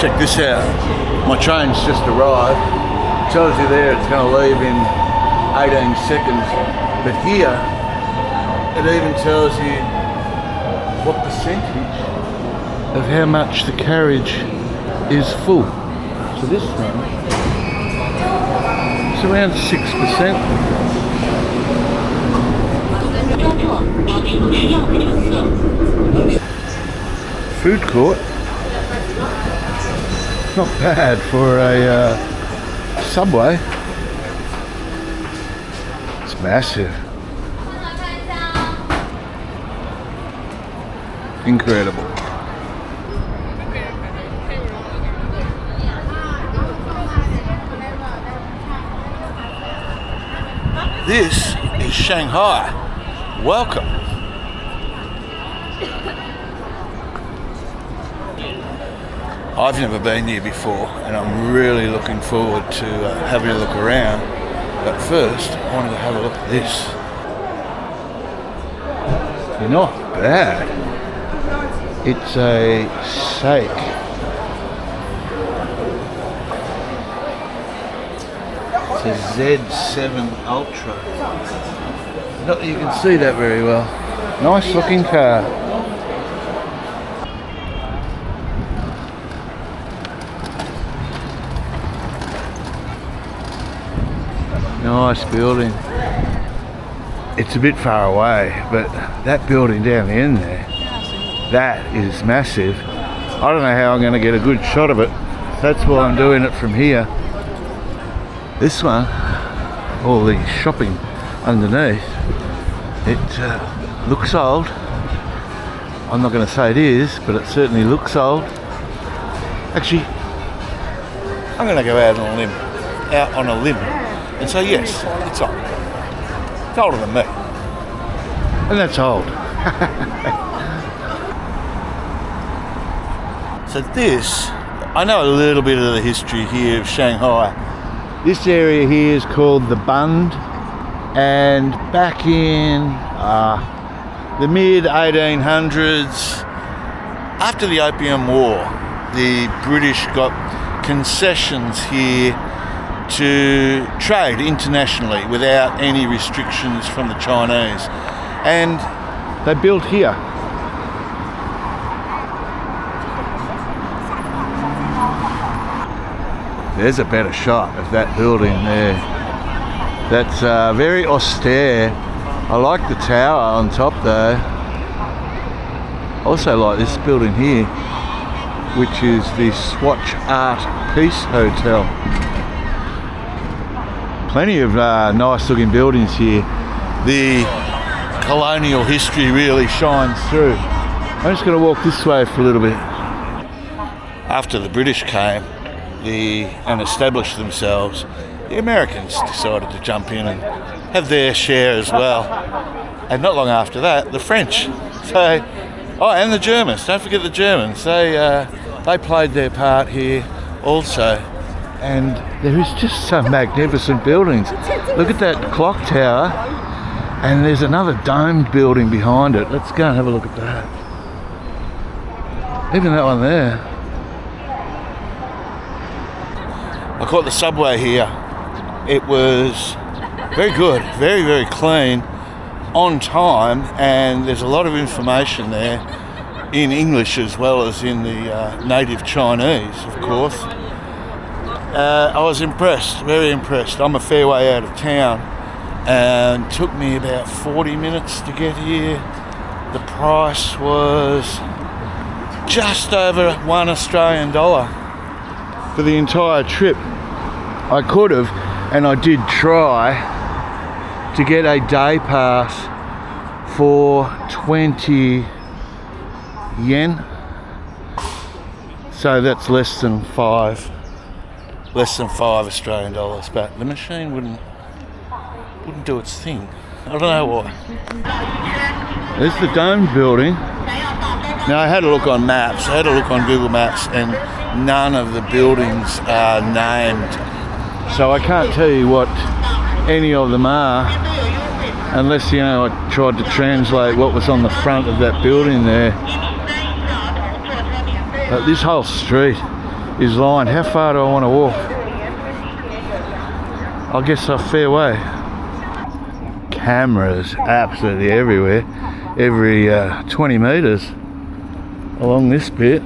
Check this out. My train's just arrived. It tells you there it's going to leave in 18 seconds. But here, it even tells you what percentage of how much the carriage is full. So this one, it's around 6%. Food court. Not bad for a Subway. It's massive. Incredible. This is Shanghai. Welcome. I've never been here before and I'm really looking forward to having a look around. But first, I wanted to have a look at this. Not bad. It's a steak. It's a Z7 Ultra. Not that you can see that very well. Nice looking car. Nice building. It's a bit far away, but that building down the end there, that is massive. I don't know how I'm going to get a good shot of it. That's why I'm doing it from here. This one, all the shopping underneath, it looks old. I'm not going to say it is, but it certainly looks old. Actually, I'm going to go out on a limb and say yes, it's old. It's older than me. And that's old. So this, I know a little bit of the history here of Shanghai. This area here is called the Bund, and back in the mid 1800s, after the Opium War, the British got concessions here to trade internationally without any restrictions from the Chinese, and they built here. There's a better shot of that building there. That's very austere. I like the tower on top though. Also like this building here, which is the Swatch Art Peace Hotel. Plenty of nice looking buildings here. The colonial history really shines through. I'm just going to walk this way for a little bit. After the British came and established themselves, the Americans decided to jump in and have their share as well. And not long after that, the French. And the Germans. Don't forget the Germans. They played their part here also. And there is just some magnificent buildings. Look at that clock tower, and there's another domed building behind it. Let's go and have a look at that. Even that one there. I caught the subway here. It was very good, very, very clean, on time, and there's a lot of information there in English as well as in the native Chinese, of course. I was impressed, very impressed. I'm a fair way out of town and it took me about 40 minutes to get here. The price was just over $1 Australian for the entire trip. I could have, and I did try, to get a day pass for 20 yen. So that's less than $5 Australian dollars, but the machine wouldn't do its thing. I don't know why. There's the domed building. Now I had a look on maps, I had a look on Google Maps, and none of the buildings are named. So I can't tell you what any of them are, unless, you know, I tried to translate what was on the front of that building there. But this whole street is lined. How far do I want to walk? I guess a fair way. Cameras absolutely everywhere. Every 20 metres along this bit.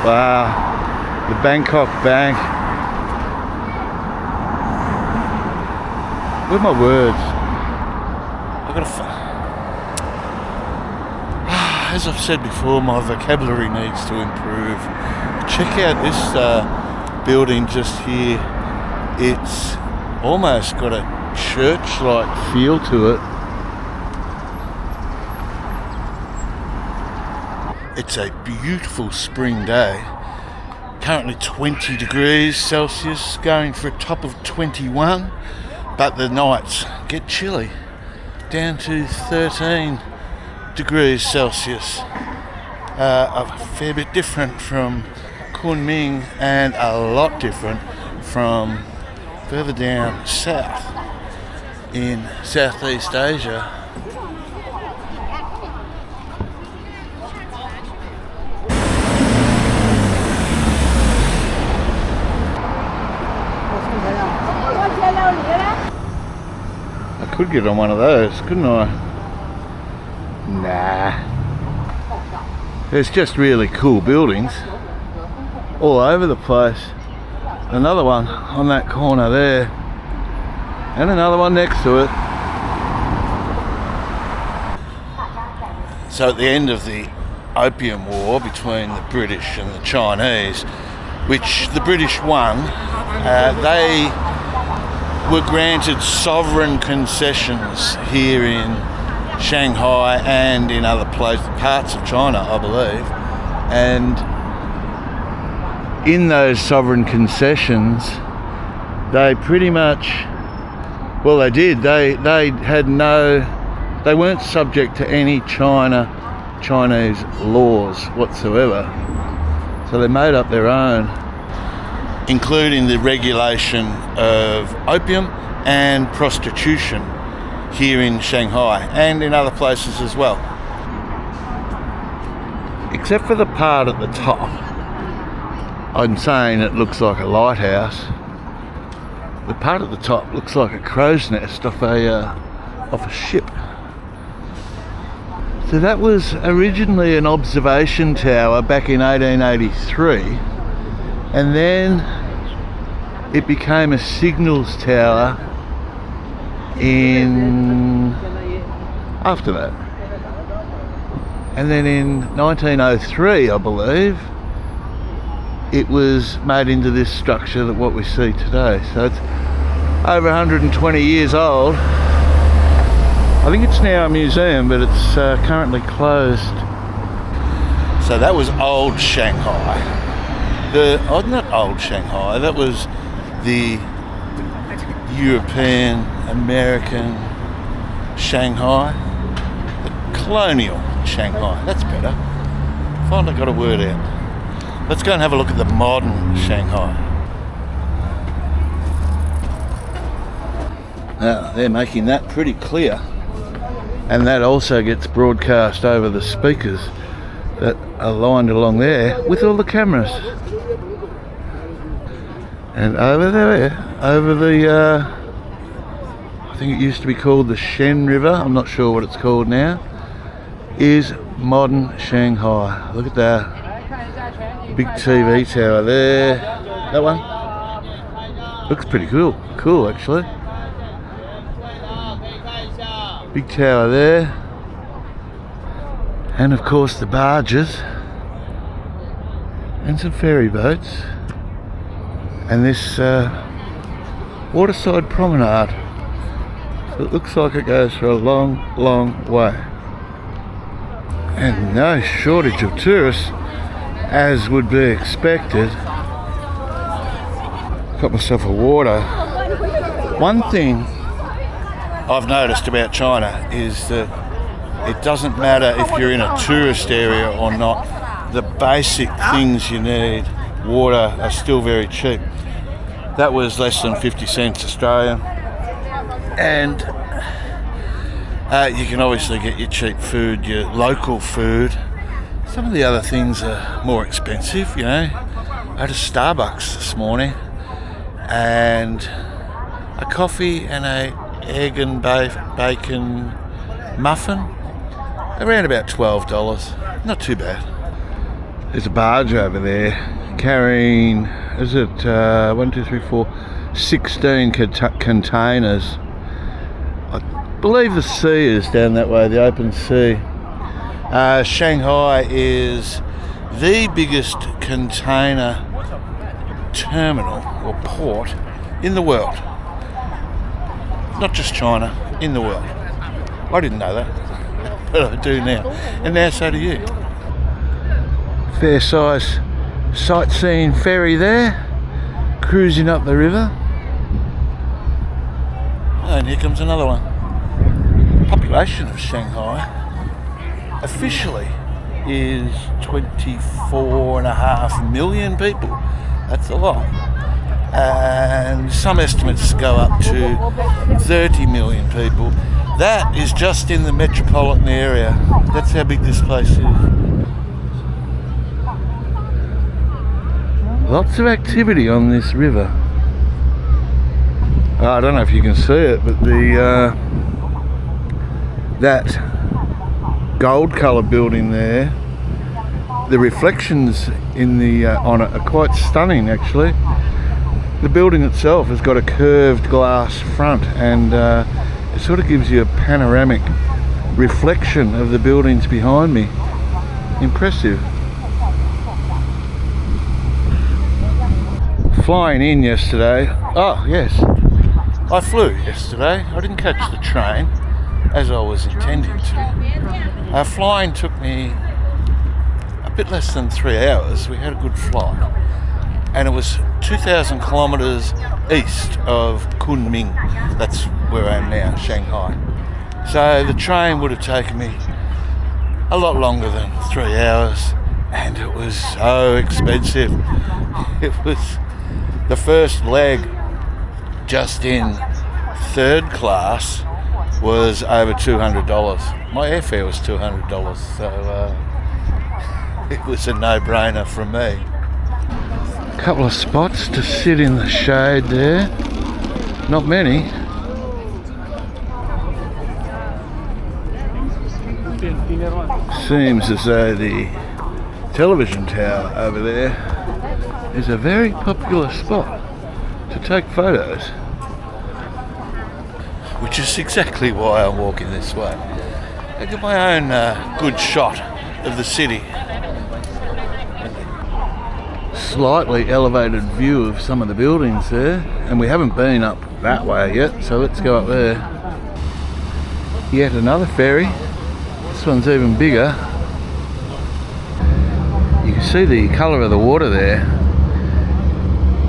Wow, the Bangkok Bank. Where are my words? I've got to. As I've said before, my vocabulary needs to improve. Check out this building just here. It's almost got a church-like feel to it. It's a beautiful spring day. Currently 20 degrees Celsius, going for a top of 21, but the nights get chilly, down to 13 degrees Celsius. A fair bit different from Kunming and a lot different from further down south in Southeast Asia. I could get on one of those, couldn't I? Nah. There's just really cool buildings all over the place. Another one on that corner there, and another one next to it. So at the end of the Opium War between the British and the Chinese, which the British won, they were granted sovereign concessions here in Shanghai and in other parts of China, I believe. And in those sovereign concessions, they pretty much, well, they did. They weren't subject to any Chinese laws whatsoever. So they made up their own, including the regulation of opium and prostitution here in Shanghai and in other places as well. Except for the part at the top. I'm saying it looks like a lighthouse. The part at the top looks like a crow's nest off a ship. So that was originally an observation tower back in 1883, and then it became a signals tower after that. And then in 1903, I believe, it was made into this structure that what we see today. So it's over 120 years old. I think it's now a museum, but it's currently closed. So that was old Shanghai. Not old Shanghai, that was the European American Shanghai, the colonial Shanghai. That's better. Finally got a word out. Let's go and have a look at the modern Shanghai. Now, they're making that pretty clear. And that also gets broadcast over the speakers that are lined along there with all the cameras. And over there, over the, I think it used to be called the Shen River, I'm not sure what it's called now, is modern Shanghai. Look at that. Big TV tower there. That one looks pretty cool. Cool, actually. Big tower there. And of course the barges. And some ferry boats. And this waterside promenade. So it looks like it goes for a long, long way. And no shortage of tourists, as would be expected. Got myself a water. One thing I've noticed about China is that it doesn't matter if you're in a tourist area or not, the basic things you need, water, are still very cheap. That was less than 50 cents Australian. And You can obviously get your cheap food, your local food. Some of the other things are more expensive, you know. I had a Starbucks this morning and a coffee and a egg and bacon muffin, around about $12. Not too bad. There's a barge over there carrying, 16 containers. I believe the sea is down that way, the open sea. Shanghai is the biggest container terminal or port in the world. Not just China, in the world. I didn't know that, but I do now. And now so do you. Fair size sightseeing ferry there, cruising up the river. And here comes another one. Population of Shanghai officially is 24.5 million people. That's a lot. And some estimates go up to 30 million people. That is just in the metropolitan area. That's how big this place is. Lots of activity on this river. I don't know if you can see it, but that gold colour building there, the reflections in the on it are quite stunning actually. The building itself has got a curved glass front and it sort of gives you a panoramic reflection of the buildings behind me. Impressive. Flying in yesterday. Oh yes, I flew yesterday. I didn't catch the train as I was intending to. Flying took me a bit less than 3 hours. We had a good flight. And it was 2,000 kilometres east of Kunming. That's where I am now, Shanghai. So the train would have taken me a lot longer than 3 hours, and it was so expensive. It was the first leg, just in third class, was over $200. My airfare was $200, so it was a no-brainer from me. Couple of spots to sit in the shade there. Not many. Seems as though the television tower over there is a very popular spot to take photos. Which is exactly why I'm walking this way. I get my own good shot of the city. Slightly elevated view of some of the buildings there, and we haven't been up that way yet, so let's go up there. Yet another ferry. This one's even bigger. You can see the colour of the water there.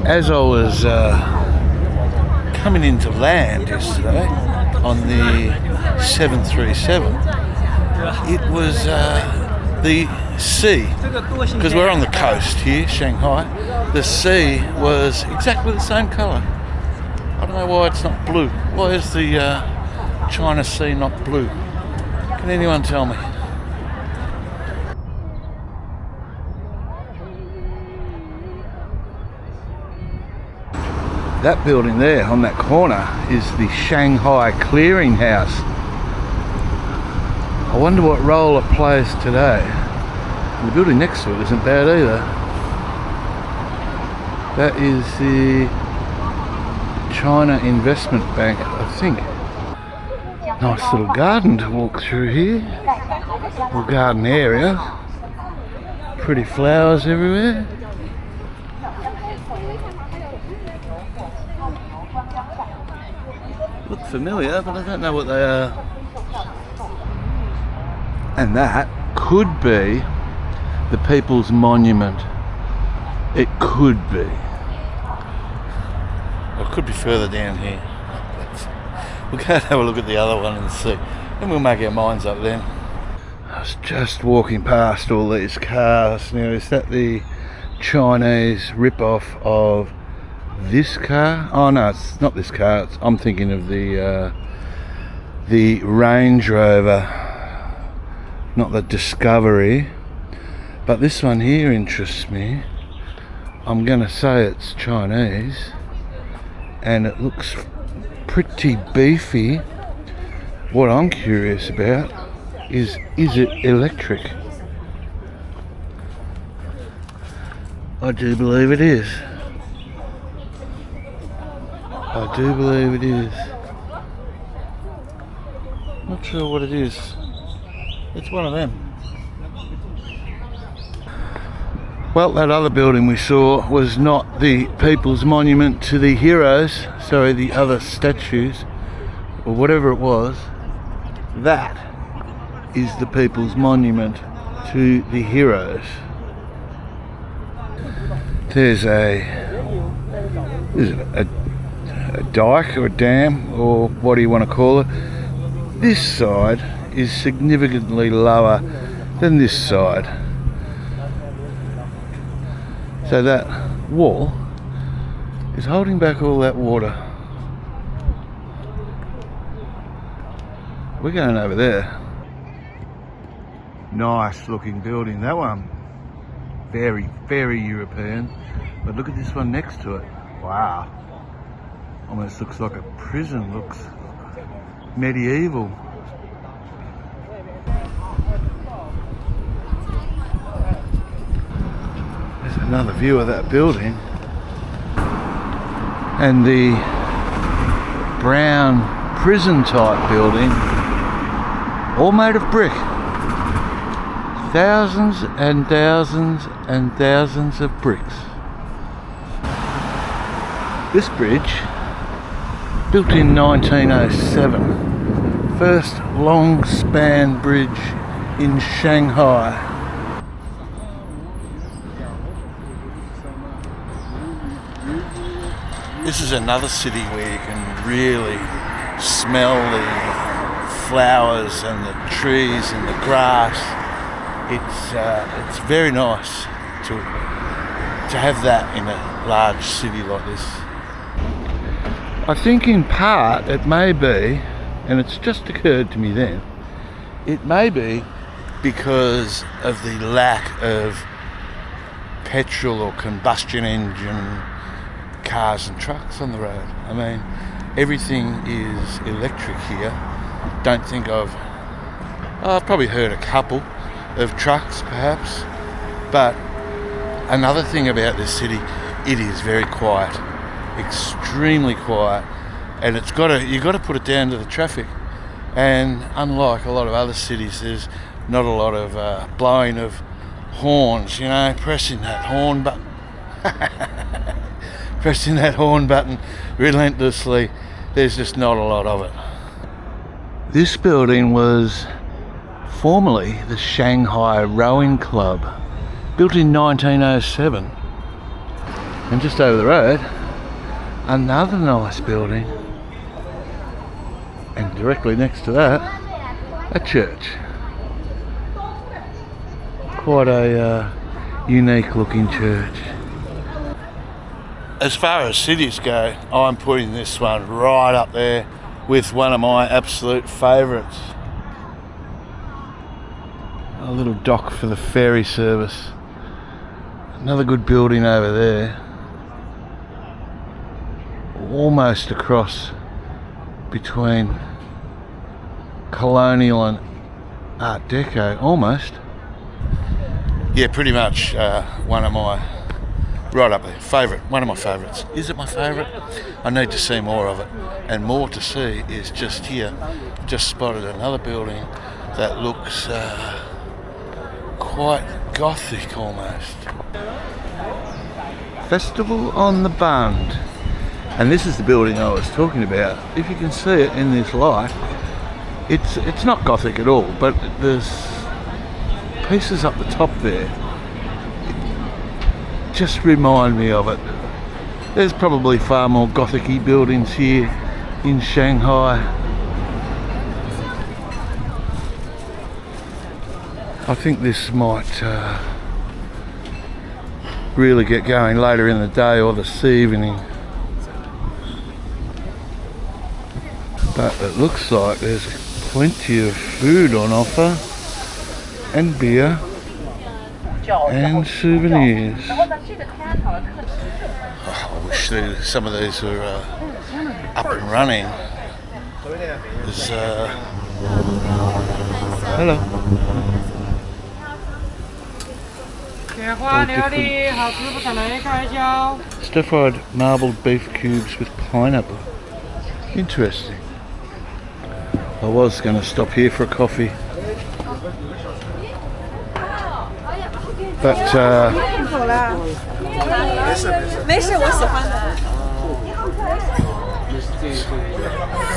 As I was coming into land yesterday on the 737, it was the sea, because we're on the coast here, Shanghai. The sea was exactly the same colour. I don't know why it's not blue. Why is the China Sea not blue? Can anyone tell me? That building there on that corner is the Shanghai Clearing House. I wonder what role it plays today. The building next to it isn't bad either. That is the China Investment Bank, I think. Nice little garden to walk through here. Little garden area. Pretty flowers everywhere. Look familiar, but I don't know what they are. And that could be the People's Monument. It could be. Or it could be further down here. We'll go and have a look at the other one and see. And we'll make our minds up then. I was just walking past all these cars. Now, is that the Chinese rip-off of this car? Oh no, it's not this car. I'm thinking of the the Range Rover, not the Discovery, but this one here interests me. I'm gonna say it's Chinese, and it looks pretty beefy. What I'm curious about is it electric? I do believe it is. I do believe it is. Not sure what it is. It's one of them. Well, that other building we saw was not the People's Monument to the Heroes, sorry, the other statues, or whatever it was. That is the People's Monument to the Heroes. There's a dike or a dam, or what do you want to call it. This side is significantly lower than this side. So that wall is holding back all that water. We're going over there. Nice looking building, that one. Very, very European. But look at this one next to it. Wow. Almost looks like a prison, looks medieval. There's another view of that building. And the brown prison type building, all made of brick. Thousands and thousands and thousands of bricks. This bridge, built in 1907, first long span bridge in Shanghai. This is another city where you can really smell the flowers and the trees and the grass. It's very nice to have that in a large city like this. I think in part it may be, and it's just occurred to me then, it may be because of the lack of petrol or combustion engine cars and trucks on the road. I mean, everything is electric here. Don't think I've probably heard a couple of trucks perhaps, but another thing about this city, it is very quiet, extremely quiet, and you've got to put it down to the traffic. And unlike a lot of other cities, there's not a lot of blowing of horns, you know, pressing that horn button pressing that horn button relentlessly. There's just not a lot of it. This building was formerly the Shanghai Rowing Club, built in 1907. And just over the road, another nice building, and directly next to that, a church. Quite a unique looking church. As far as cities go, I'm putting this one right up there with one of my absolute favourites. A little dock for the ferry service. Another good building over there. Almost across between colonial and Art Deco, almost. Yeah, pretty much one of my, right up there, one of my favourites. Is it my favourite? I need to see more of it. And more to see is just here. Just spotted another building that looks quite gothic almost. Festival on the Bund. And this is the building I was talking about. If you can see it in this light, it's not gothic at all, but there's pieces up the top there just remind me of it. There's probably far more gothic-y buildings here in Shanghai. I think this might really get going later in the day or this evening. But it looks like there's plenty of food on offer, and beer, and souvenirs. Oh, I wish some of these were up and running. There's, hello. Stir-fried marbled beef cubes with pineapple. Interesting. I was going to stop here for a coffee, but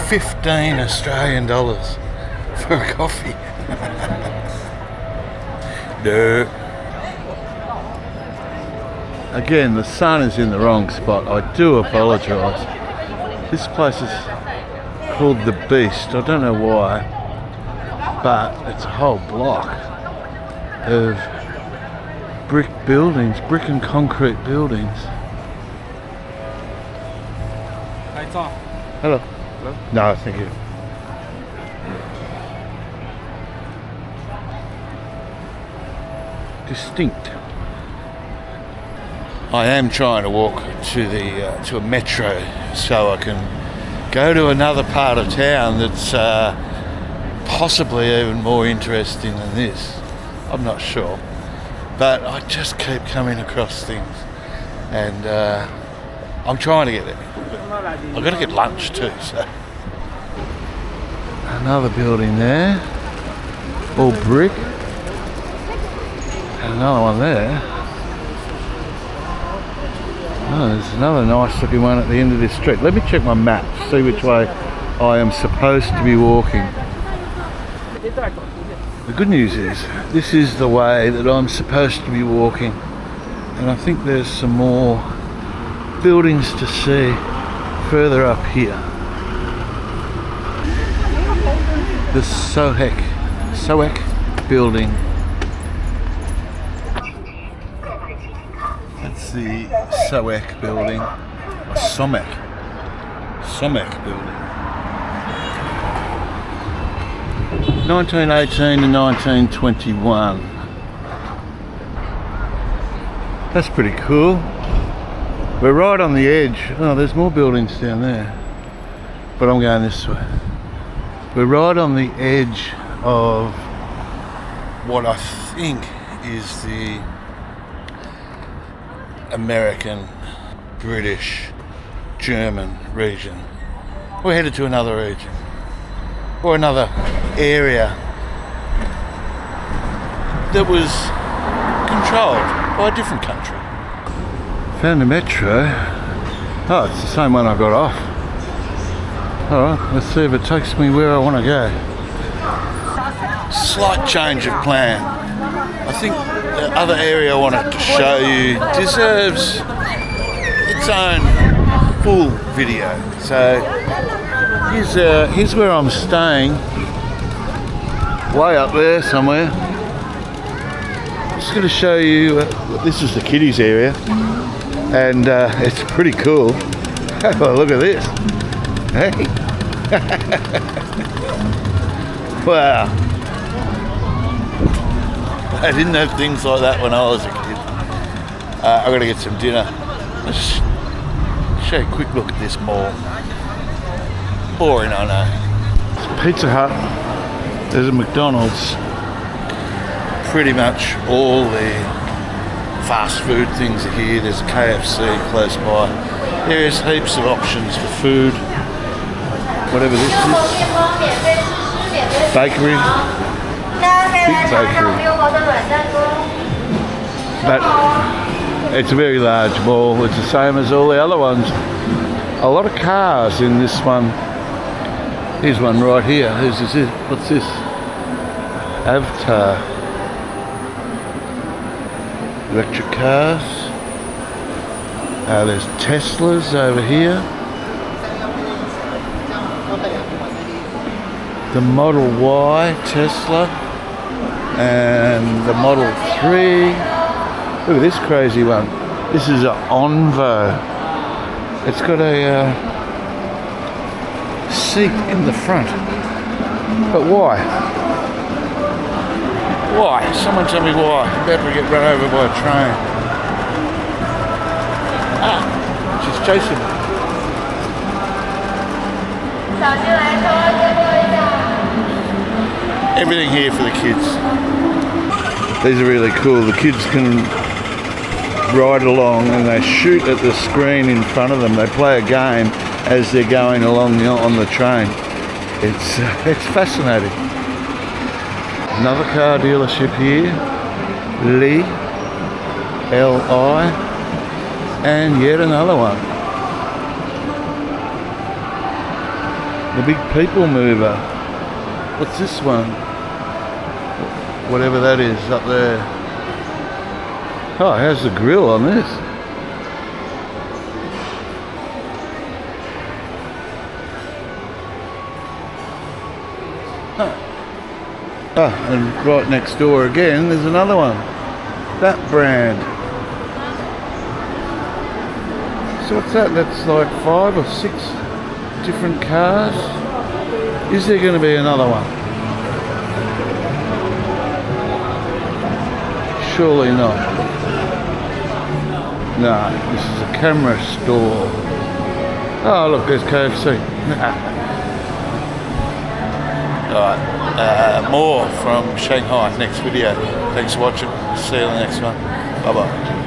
15 Australian dollars for a coffee. No. Again, the sun is in the wrong spot. I do apologise. This place is called The Beast. I don't know why, but it's a whole block of brick buildings, brick and concrete buildings. Hello. Hello? No, thank you. Distinct. I am trying to walk to a metro so I can go to another part of town that's possibly even more interesting than this. I'm not sure, but I just keep coming across things, and I'm trying to get there. I've got to get lunch too, so. Another building there, all brick, and another one there. Oh, there's another nice looking one at the end of this street. Let me check my map, see which way I am supposed to be walking. The good news is, this is the way that I'm supposed to be walking. And I think there's some more buildings to see further up here. The Soek building. That's the Soek building, or Somek building. 1918 to 1921. That's pretty cool. We're right on the edge. Oh, there's more buildings down there, but I'm going this way. We're right on the edge of what I think is the American, British, German region. We're headed to another region, or another area that was controlled by a different country. Found a metro. Oh, it's the same one I got off. Alright, let's see if it takes me where I want to go. Slight change of plan. I think the other area I wanted to show you deserves its own full video. So here's where I'm staying, way up there somewhere. Just going to show you, this is the kiddies area, and it's pretty cool. Oh, look at this. Hey. Wow. I didn't have things like that when I was a kid. I've got to get some dinner. Let's show you a quick look at this mall. Boring, I know. It's Pizza Hut. There's a McDonald's. Pretty much all the fast food things are here. There's a KFC close by. There's heaps of options for food. Whatever this is. Bakery. Big bakery. But it's a very large mall. It's the same as all the other ones. A lot of cars in this one. Here's one right here. Who's this? What's this? Avatar. Electric cars. There's Teslas over here. The Model Y Tesla and the Model 3. Look at this crazy one. This is an Onvo. It's got a seat in the front. But why? Why? Someone tell me why. I'm about to get run over by a train. Ah, she's chasing me. Everything here for the kids. These are really cool. The kids can ride along and they shoot at the screen in front of them. They play a game as they're going along on the train. It's fascinating. Another car dealership here, Li, L-I, and yet another one. The big people mover. What's this one? Whatever that is up there. Oh, how's the grill on this? Oh, and right next door again, there's another one. That brand. So what's that? That's like 5 or 6 different cars. Is there going to be another one? Surely not. No, this is a camera store. Oh look, there's KFC. Alright, more from Shanghai next video. Thanks for watching. See you in the next one. Bye bye.